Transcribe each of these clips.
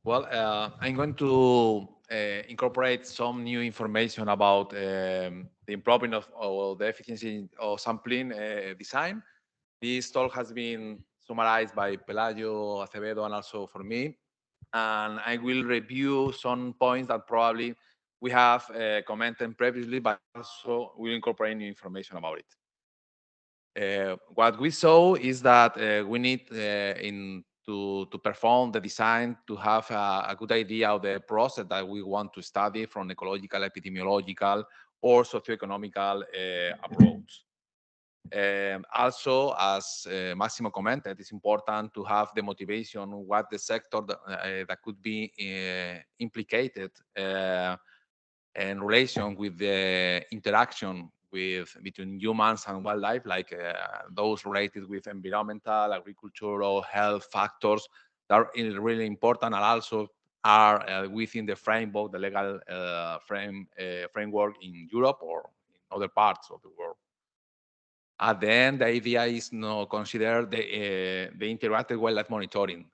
Well, I'm going to incorporate some new information about the improvement of the efficiency of sampling design. This talk has been summarized by Pelayo, Acevedo, and also for me. And I will review some points that probably we have commented previously, but also will incorporate new information about it. What we saw is that we need to perform the design to have a good idea of the process that we want to study from ecological, epidemiological, or socioeconomical approach. Also, as Massimo commented, it's important to have the motivation, what the sector that could be implicated in relation with the interaction between humans and wildlife, like those related with environmental, agricultural, health factors that are really important and also are within the framework, the legal framework in Europe or in other parts of the world. At the end, the idea is to consider the integrated wildlife monitoring,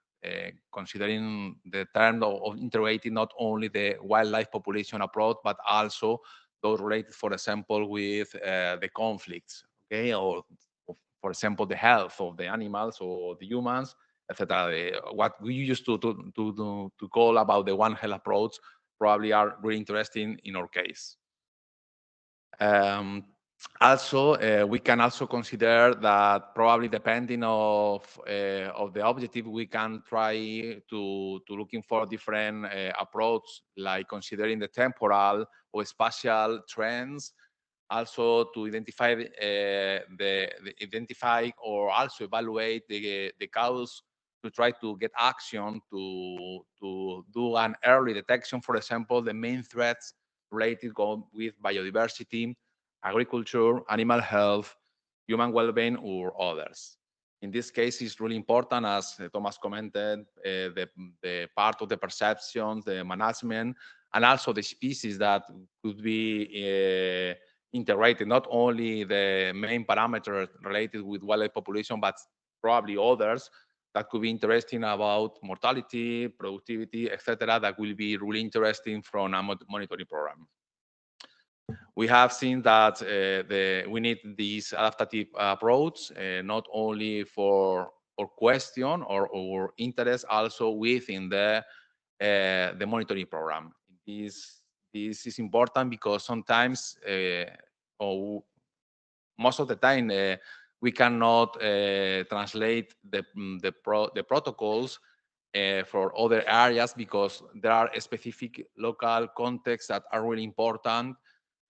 considering the term of integrating not only the wildlife population approach, but also those related, for example, with the conflicts, okay, or for example, the health of the animals or the humans, etc. What we used to call about the One Health approach probably are really interesting in our case. Um, Also, we can also consider that probably depending of the objective, we can try to looking for different approach, like considering the temporal or spatial trends, also to identify identify or also evaluate the cause to try to get action to do an early detection, for example, the main threats related with biodiversity, agriculture, animal health, human well-being, or others. In this case, it's really important, as Thomas commented, the part of the perceptions, the management, and also the species that could be integrated, not only the main parameters related with wildlife population, but probably others that could be interesting about mortality, productivity, etc. That will be really interesting from a monitoring program. We have seen that we need this adaptive approach, not only for our question or interest, also within the monitoring program. This is important because sometimes, or most of the time, we cannot translate the protocols for other areas because there are specific local contexts that are really important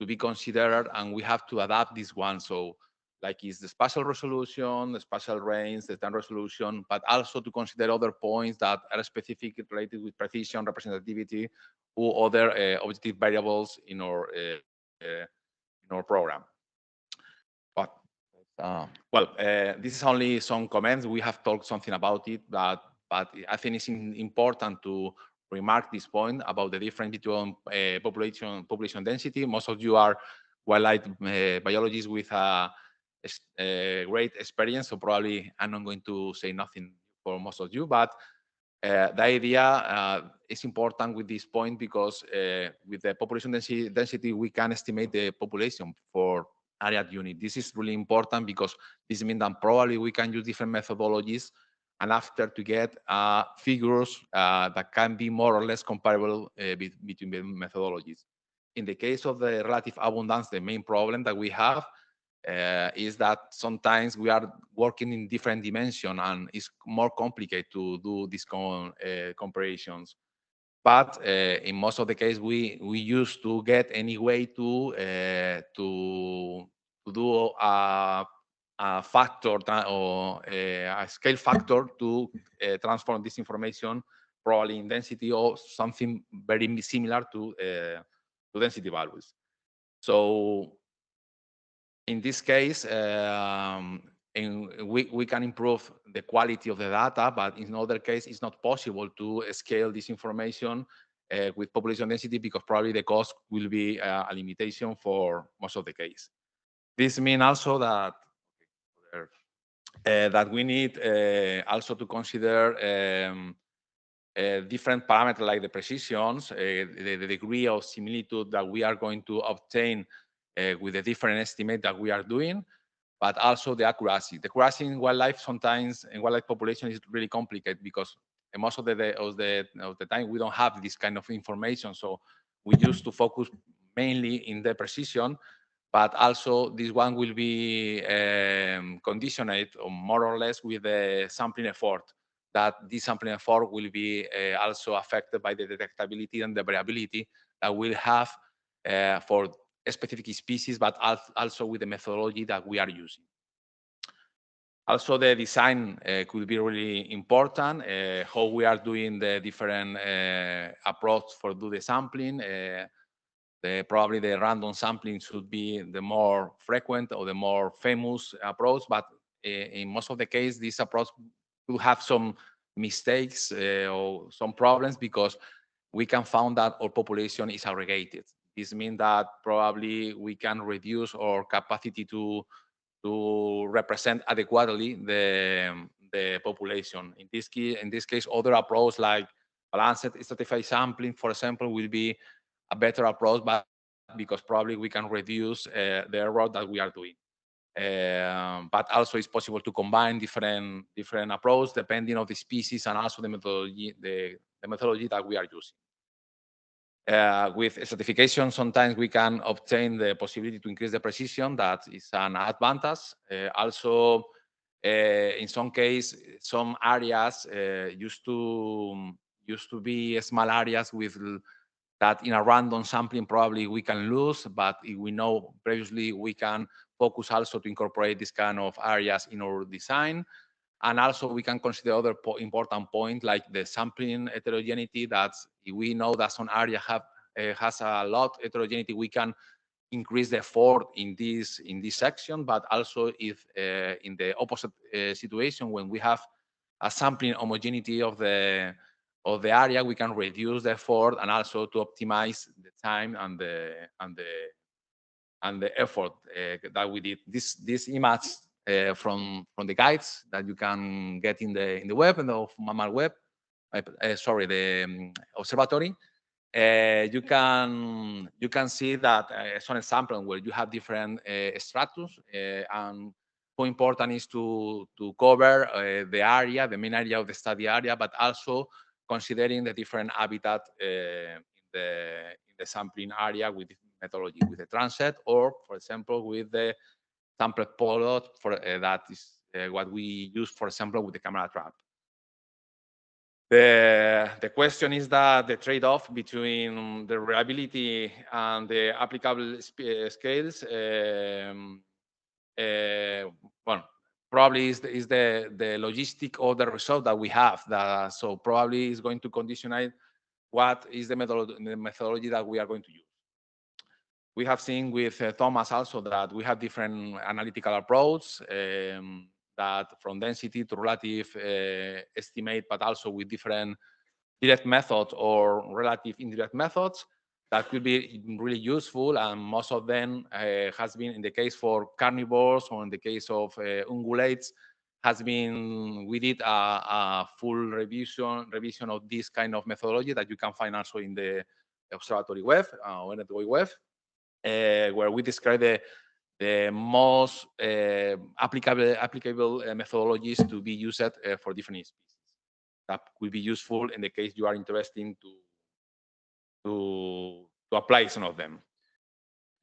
to be considered, and we have to adapt this one. So, like is the spatial resolution, the spatial range, the time resolution, but also to consider other points that are specific related with precision, representativity, or other objective variables in our program. But this is only some comments. We have talked something about it, but I think it's important to remark this point about the difference between population density. Most of you are wildlife biologists with a great experience, so probably I'm not going to say nothing for most of you, but the idea is important with this point because with the population density, we can estimate the population for area unit. This is really important because this means that probably we can use different methodologies and after to get figures that can be more or less comparable between the methodologies. In the case of the relative abundance, the main problem that we have is that sometimes we are working in different dimensions and it's more complicated to do these comparisons. But in most of the case, we used to get any way to do a factor or a scale factor to transform this information probably in density or something very similar to density values. So in this case, we can improve the quality of the data, but in other cases, it's not possible to scale this information with population density because probably the cost will be a limitation for most of the case. This means also that that we need also to consider different parameters like the precisions, the degree of similitude that we are going to obtain with the different estimate that we are doing, but also the accuracy. The accuracy in wildlife sometimes in wildlife population is really complicated because most of the time we don't have this kind of information. So we used to focus mainly in the precision, but also this one will be conditioned or more or less with the sampling effort. That this sampling effort will be also affected by the detectability and the variability that we'll have for a specific species, but also with the methodology that we are using. Also, the design could be really important, how we are doing the different approach for do the sampling. Probably the random sampling should be the more frequent or the more famous approach, but in most of the case, this approach could have some mistakes or some problems because we can find that our population is aggregated. This means that probably we can reduce our capacity to represent adequately the population. In this case, other approach like balanced stratified sampling, for example, will be a better approach, but because probably we can reduce the error that we are doing. But also it's possible to combine different approaches depending on the species and also the methodology that we are using. With stratification, sometimes we can obtain the possibility to increase the precision. That is an advantage. Also, in some case, some areas used to be small areas with that in a random sampling probably we can lose, but if we know previously, we can focus also to incorporate this kind of areas in our design. And also we can consider other important point like the sampling heterogeneity. That if we know that some area has a lot heterogeneity, we can increase the effort in this section. But also if in the opposite situation, when we have a sampling homogeneity of the area, we can reduce the effort and also to optimize the time and the effort that we did. This image from the guides that you can get in the web and of Mammal Web, sorry, the observatory. You can see that some example where you have different stratus, and how important is to cover the area, the main area of the study area, but also considering the different habitat in the sampling area with methodology, with the transect, or for example with the sample plot for that is what we use, for example, with the camera trap. The question is that the trade-off between the reliability and the applicable scales, well, probably is the logistic or the result that we have. So probably is going to conditionate what is the methodology that we are going to use. We have seen with Thomas also that we have different analytical approach, that from density to relative estimate, but also with different direct methods or relative indirect methods that could be really useful. And most of them has been in the case for carnivores or in the case of ungulates, we did a full revision of this kind of methodology that you can find also in the observatory web or ENETWILD web, where we describe the most applicable methodologies to be used for different species. That will be useful in the case you are interested to apply some of them.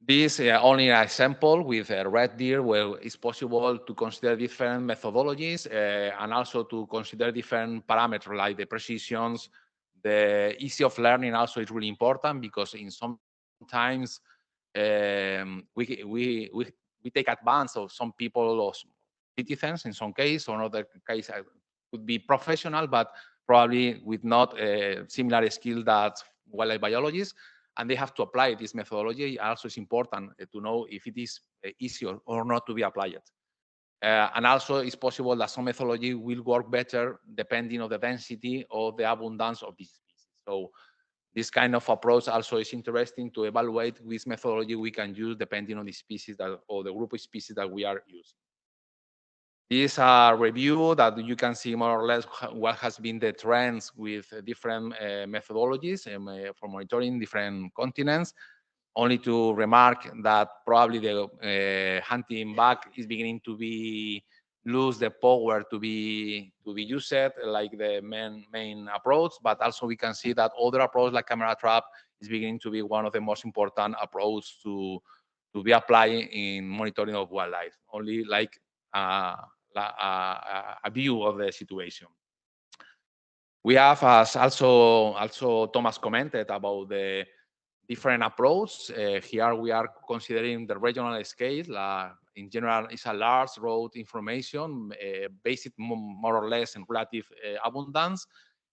This only an example with a red deer where it's possible to consider different methodologies and also to consider different parameters like the precisions. The ease of learning also is really important because in sometimes we take advantage of some people or citizens in some case, or another case could be professional, but probably with not similar skill that wildlife biologists, and they have to apply this methodology. Also, it's important to know if it is easy or not to be applied. And also, it's possible that some methodology will work better depending on the density or the abundance of this species. So this kind of approach also is interesting to evaluate which methodology we can use depending on the species or the group of species that we are using. This is a review that you can see more or less what has been the trends with different methodologies for monitoring different continents. Only to remark that probably the hunting bug is beginning to lose the power to be used like the main approach, but also we can see that other approach like camera trap is beginning to be one of the most important approaches to be applied in monitoring of wildlife. Only like a view of the situation. We have, as also Thomas commented about the different approach. Here we are considering the regional scale. In general, it's a large road information based more or less in relative abundance.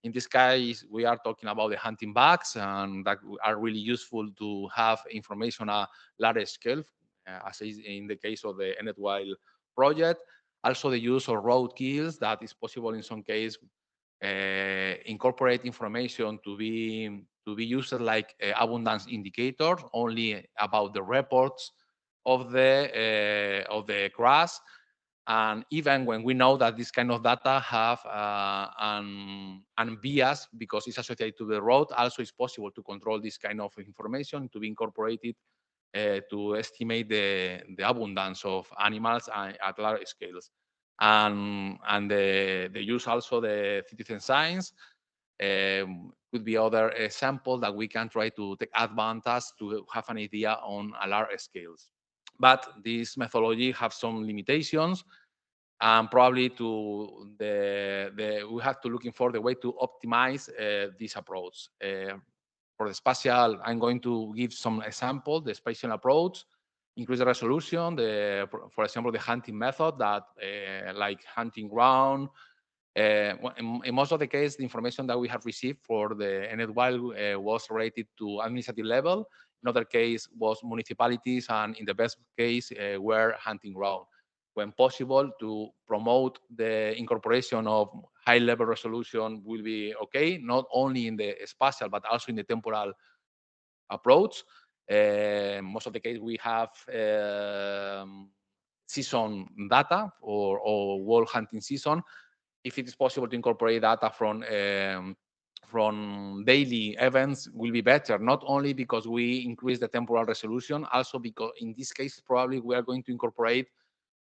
In this case, we are talking about the hunting bugs, and that are really useful to have information at large scale, as is in the case of the ENETWILD project. Also, the use of road kills that is possible in some cases. Incorporate information to be used like abundance indicators only about the reports of the crash, and even when we know that this kind of data have an bias because it's associated to the road, also it's possible to control this kind of information to be incorporated to estimate the abundance of animals at large scales. And the use also the citizen science could be other example that we can try to take advantage to have an idea on a large scales. But this methodology have some limitations, and probably we have to looking for the way to optimize this approach. For the spatial, I'm going to give some example. The spatial approach increase the resolution. For example, the hunting method that like hunting ground. In most of the case, the information that we have received for the ENETWILD was related to administrative level. In other case, was municipalities, and in the best case, were hunting ground. When possible, to promote the incorporation of high-level resolution will be okay, not only in the spatial, but also in the temporal approach. Most of the case, we have season data or world hunting season. If it is possible to incorporate data from daily events, will be better, not only because we increase the temporal resolution, also because in this case, probably we are going to incorporate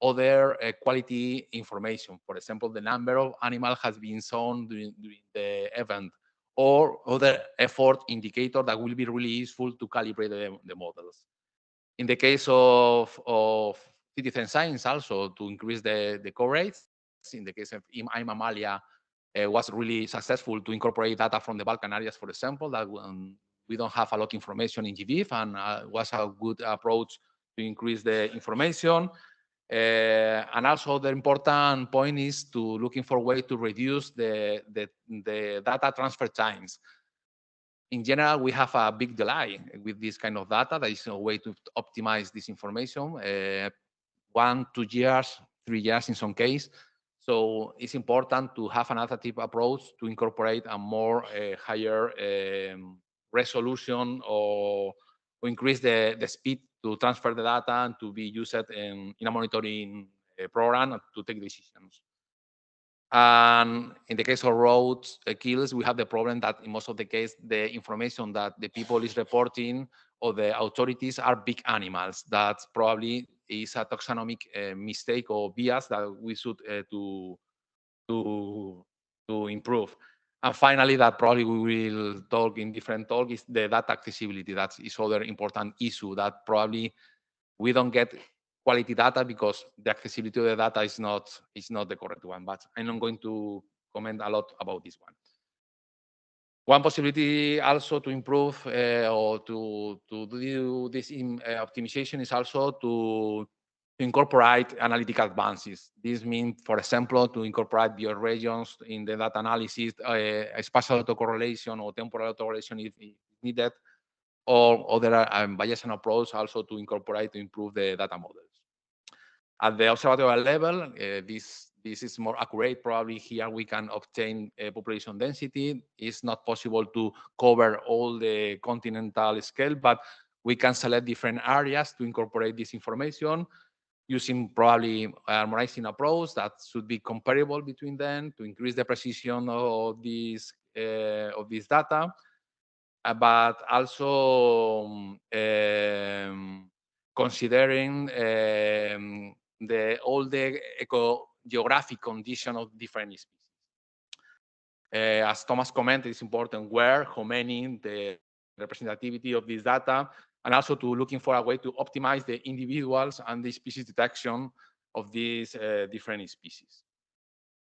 other quality information. For example, the number of animals has been shown during the event, or other effort indicator that will be really useful to calibrate the models. In the case of citizen science, also to increase the coverage. In the case of Mammalia, was really successful to incorporate data from the Balkan areas, for example, that we don't have a lot of information in GBIF, and was a good approach to increase the information. And also the important point is to looking for a way to reduce the data transfer times. In general, we have a big delay with this kind of data. There is a way to optimize this information, 1, 2 years, 3 years in some case. So it's important to have an adaptive approach to incorporate a more higher resolution or increase the speed to transfer the data and to be used in a monitoring program to take decisions. And in the case of road kills, we have the problem that in most of the case, the information that the people is reporting or the authorities are big animals. That probably is a taxonomic mistake or bias that we should to improve. And finally, that probably we will talk in different talk is the data accessibility. That is other important issue that probably we don't get quality data because the accessibility of the data is not the correct one. But I'm not going to comment a lot about this one. One possibility also to improve or to do this optimization is also to incorporate analytical advances. This means, for example, to incorporate bioregions in the data analysis, spatial autocorrelation or temporal autocorrelation if needed, or other Bayesian approach also to incorporate to improve the data models. At the observatorial level, this is more accurate. Probably here we can obtain population density. It's not possible to cover all the continental scale, but we can select different areas to incorporate this information. using probably harmonizing approach that should be comparable between them to increase the precision of this data, but also considering all the eco-geographic condition of different species. As Thomas commented, it's important where, how many, the representativity of this data, and also to looking for a way to optimize the individuals and the species detection of these different species.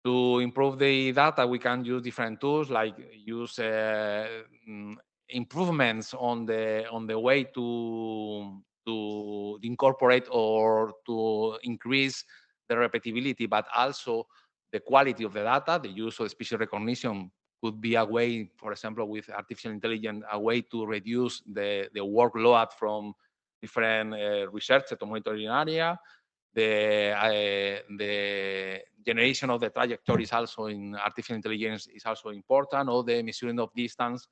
To improve the data, we can use different tools, like use improvements on the way to incorporate or to increase the repeatability, but also the quality of the data. The use of species recognition could be a way, for example, with artificial intelligence, a way to reduce the workload from different research to monitoring area. The generation of the trajectories also in artificial intelligence is also important, or the measuring of distance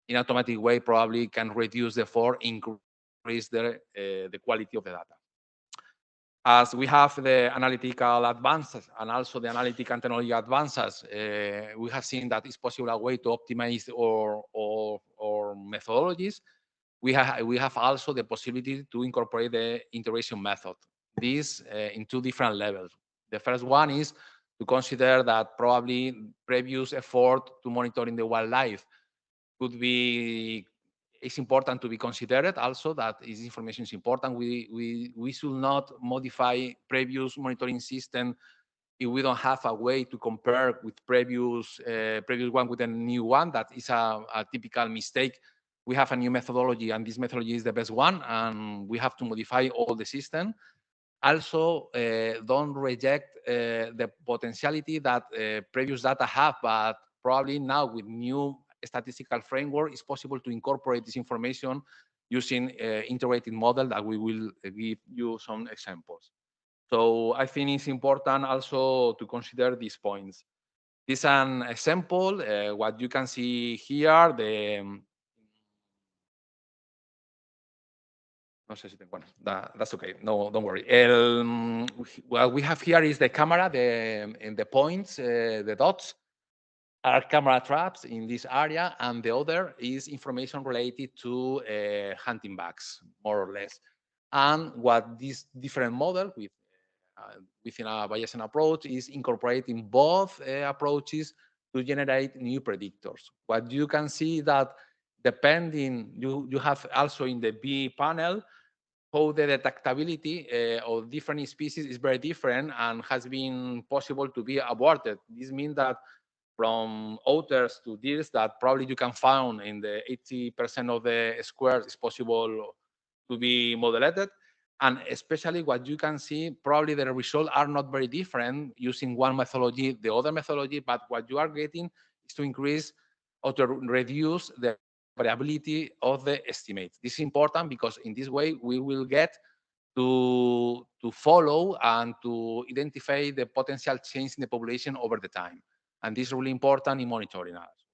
in automatic way probably can reduce, therefore increase the quality of the data. As we have the analytical advances and also the analytical technology advances, we have seen that it's possible a way to optimize our methodologies. We have also the possibility to incorporate the integration method. This in two different levels. The first one is to consider that probably previous effort to monitoring the wildlife could be, it's important to be considered also that this information is important. We should not modify previous monitoring system if we don't have a way to compare with previous one with a new one. That is a typical mistake. We have a new methodology, and this methodology is the best one, and we have to modify all the system. Also, don't reject the potentiality that previous data have, but probably now with new statistical framework, it's possible to incorporate this information using integrated model that we will give you some examples. So I think it's important also to consider these points. This is an example. What you can see here, no sé si te, bueno, that's okay. No, don't worry. What we have here is the camera, the points, the dots are camera traps in this area, and the other is information related to hunting bags, more or less. And what this different model within a Bayesian approach is incorporating both approaches to generate new predictors. What you can see that depending, you have also in the B panel, how the detectability of different species is very different and has been possible to be avoided. This means that from otters to deers that probably you can find in the 80% of the squares is possible to be modulated. And especially what you can see, probably the results are not very different using one methodology, the other methodology, but what you are getting is to increase or to reduce the variability of the estimates. This is important because in this way we will get to follow and to identify the potential change in the population over the time. And this is really important in monitoring us.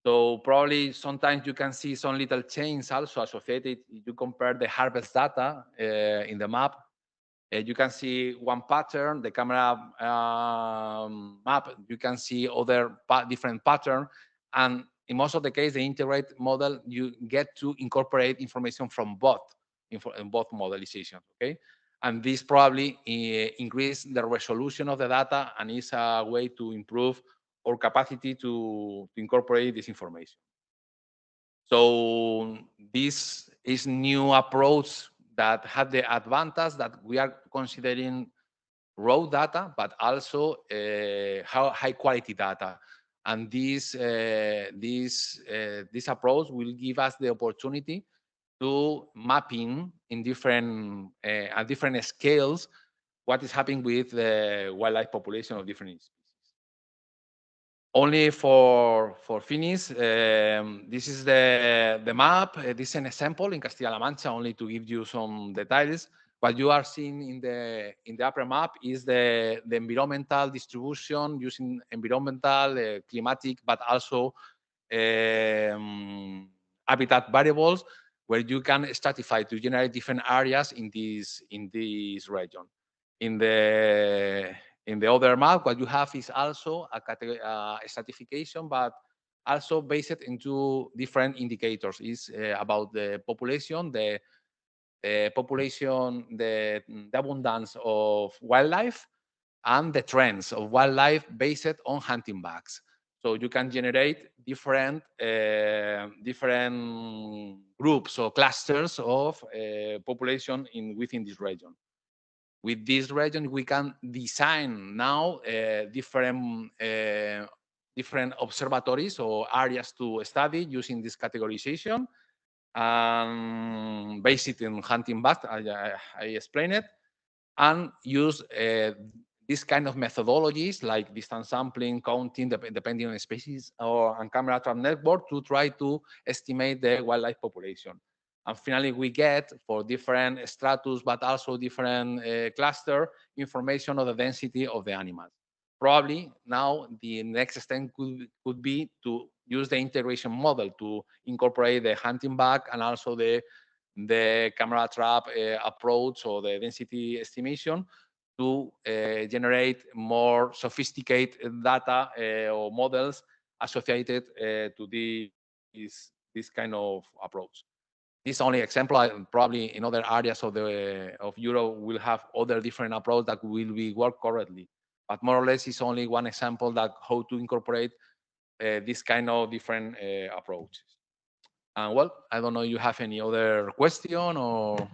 So probably sometimes you can see some little change also associated. If you compare the harvest data in the map, you can see one pattern, the camera map, you can see other different pattern. And in most of the case, the integrated model, you get to incorporate information from both modelizations, okay? And this probably increase the resolution of the data and is a way to improve our capacity to incorporate this information. So this is new approach that had the advantage that we are considering raw data, but also high quality data. And this approach will give us the opportunity to mapping in different at different scales what is happening with the wildlife population of different species. Only for finish, this is the map. This is an example in Castilla-La Mancha, only to give you some details. What you are seeing in the upper map is the environmental distribution using environmental, climatic, but also habitat variables, where you can stratify to generate different areas in this region. In the other map, what you have is also a stratification, but also based into different indicators. Is about the population, the abundance of wildlife, and the trends of wildlife based on hunting bags. So you can generate different groups or clusters of population within this region. With this region, we can design now different observatories or areas to study using this categorization, based in hunting bags. I explained it, and use this kind of methodologies like distance sampling, counting, depending on species, and camera trap network to try to estimate the wildlife population. And finally, we get for different stratus, but also different cluster, information of the density of the animals. Probably now the next step could be to use the integration model to incorporate the hunting bag and also the camera trap approach or the density estimation to generate more sophisticated data or models associated to this kind of approach. This only example. Probably in other areas of Europe will have other different approach that will be work correctly, but more or less it's only one example that how to incorporate this kind of different approaches. And well, I don't know if you have any other question or.